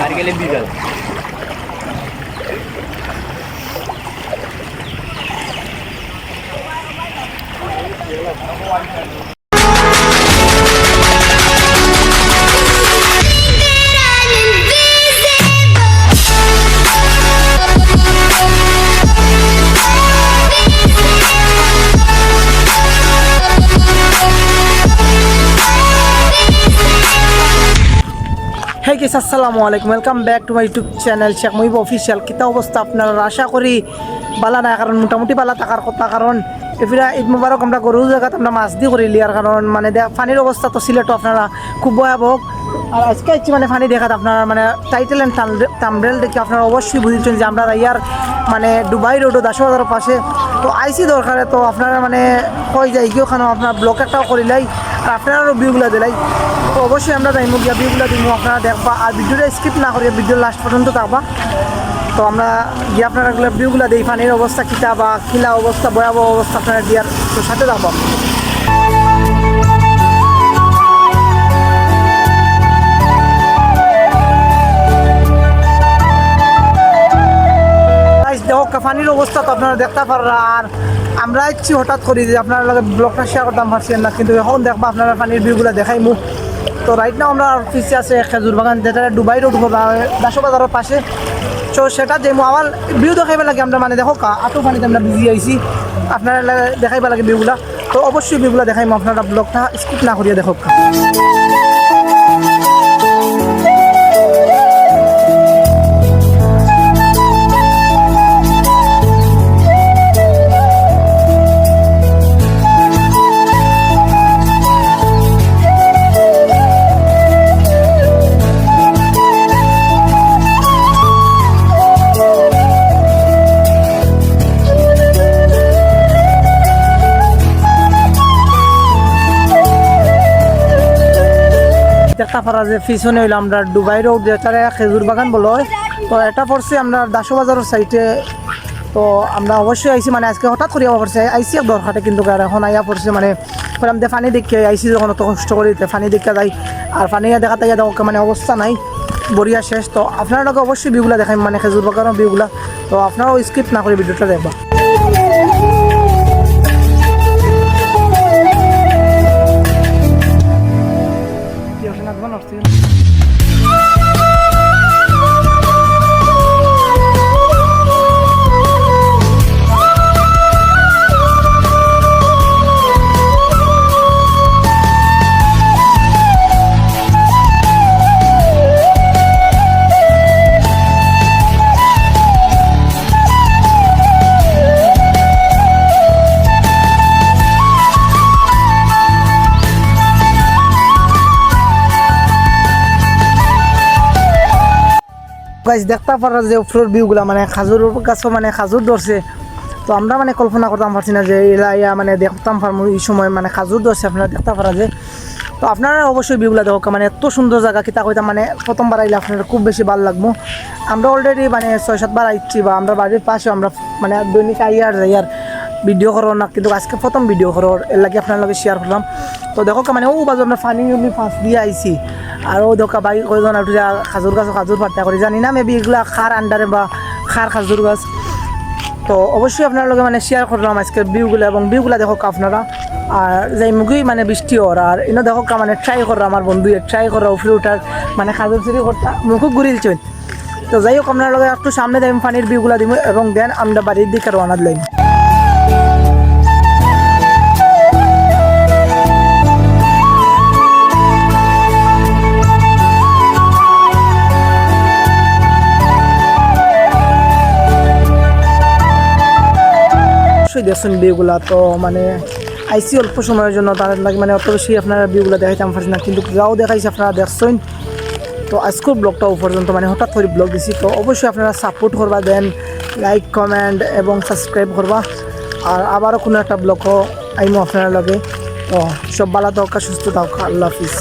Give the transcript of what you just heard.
আর গেলে বিকাল। Hey guys, আসসালামু আলাইকুম, welcome back to my YouTube channel Sheikh Muhib official. কিতা অবস্থা আপনারা? আশা করি বালা না, কারণ মোটামুটি বালা থাকার কথা। কারণ এফিরা ঈদ মুবারক আমরা গরু জায়গাত আমরা মাছ দিয়ে করিলি, আর কারণ মানে পানির অবস্থা তো সিলেট আপনারা খুব ভয়াবহ। আর আজকে হচ্ছে মানে পানি দেখাত আপনারা মানে টাইটেল অ্যান্ড থাম্বনেল দেখে আপনারা অবশ্যই বুঝেছেন যে আমরা ইয়ার মানে দুবাই রোড ও দাসবাজারের পাশে তো আইসি দরকারে। তো আপনারা মানে কই যাই গিয়ে ওখানে আপনার ব্লক একটাও করিলাই আর আপনারাও ভিউগুলো দিলাই। তো অবশ্যই আমরা যাইমু গিয়া ভিউগুলো দিব, আপনারা দেখবা। আর ভিডিওটা স্কিপ না করিয়া ভিডিও লাস্ট পর্যন্ত থাকবা। তো আমরা গিয়ে আপনারা ভিউগুলো দিই, পানির অবস্থা কিতা বা কিলা অবস্থা, ভয়াবহ অবস্থা আপনারা দিয়ার তো সাথে থাকবা। দেখো পানির অবস্থা তো আপনারা দেখতে পারা। আর আমরা ইচ্ছি হঠাৎ করি যে আপনার লগে ব্লগটা শেয়ার করতাম পারছেন না, কিন্তু এখন দেখবা আপনারা পানির ভিউগুলো দেখাই মুখ। তো রাইট নাও আমরা অফিসে আছে খেজুর বাগান, যেটা দুবাই রোড দাসবাজারের পাশে। তো সেটা যে আমার ভিউ দেখাইবা লাগে আমরা, মানে দেখো আটো পানিতে আমরা বিজি আইছি, আপনারা দেখাইবা লাগে ভিউগুলা। তো অবশ্যই ভিউগুলা দেখাইমু, আপনারা ব্লগটা স্কিপ না করিয়া দেখো। দেখতে পারা যে পিছনে হইলো আমরা দুবাই রোড, যেটা খেজুর বাগান বলো। তো এটা পড়ছে আমরা দাসবাজারের সাইডে। তো আমরা অবশ্যই আইসি, মানে আজকে হঠাৎ করিয়া পড়ছে আইসি এক দরকারে, কিন্তু এখন আইয়া পড়ছে মানে আমাদের পানি দেখে আইসি যখন অত কষ্ট করি পানি দেখে যাই। আর পানি দেখা তাইয়া দেখো মানে অবস্থা নাই, বরিয়া শেষ। তো আপনারা অবশ্যই ভিউগুলা দেখাই, মানে খেজুর বাগানের ভিউগুলা। তো আপনারাও স্কিপ না করে ভিডিওটা দেখবা। গাছ দেখতে পারা যে উপরের ভিউগুলা, মানে খাজুর গাছও মানে খাজুর ধরছে। তো আমরা মানে কল্পনা করতাম পারছি না যে ইয়া মানে দেখতাম পারবো এই সময় মানে খাজুর ধরছে, আপনারা দেখতে পারা যে। তো আপনারা অবশ্যই ভিউগুলা দেখো, মানে এত সুন্দর জায়গা কিতা কইতাম, মানে প্রথমবার আইলে আপনারা খুব বেশি ভালো লাগবো। আমরা অলরেডি মানে 6-7 বার আইছি, বা আমরা বাড়ির পাশে আমরা মানে দৈনিক আইয়ার যাইয়ার ভিডিও করো না, কিন্তু আজকে প্রথম ভিডিও করো, এর লাগে আপনার লগে শেয়ার করলাম। তো দেখো মানে ও বাজু আমরা ফানি ফাঁস দিয়ে আইছি। আর ও দেখা বাই কয়জন একটু খাজুর গাছ খাজুর পাত্তা করি জানি না, মেবি এগুলা খার আন্ডারে বা খার খাজুর গাছ। তো অবশ্যই আপনার লগে মানে শেয়ার করলাম আজকের ভিউগুলো, এবং ভিউগুলো দেখো আপনারা। আর যাই মুখেই মানে বৃষ্টি হওয়ার, আর এনে দেখো মানে ট্রাই করা আমার বন্ধু ট্রাই করা উপরে উঠার মানে খাজুর চুরি করতা মুখও ঘুরে দিচ্ছেন। তো যাই হোক আপনার লগে একটু সামনে দেবেন পানির ভিউগুলো দিব, এবং দেন আমরা বাড়ির দিকে রওনা দিলাম। দেখছেন ভিউগুলা, তো মানে আইসি অল্প সময়ের জন্য, তাদের লাগে মানে অত বেশি আপনারা ভিউগুলো দেখাইতাম পারছি না, কিন্তু যাও দেখাইছি আপনারা দেখছেন। তো আজকের ব্লগটা পর্যন্ত মানে হঠাৎ করে ব্লগ দিছি। তো অবশ্যই আপনারা সাপোর্ট করবা, দেন লাইক কমেন্ট এবং সাবস্ক্রাইব করবা। আর আবারও কোনো একটা ব্লগও আইমো আপনারা লগে। তো সব ভালো থাকা, সুস্থ থাকা, আল্লাহ হাফিজ।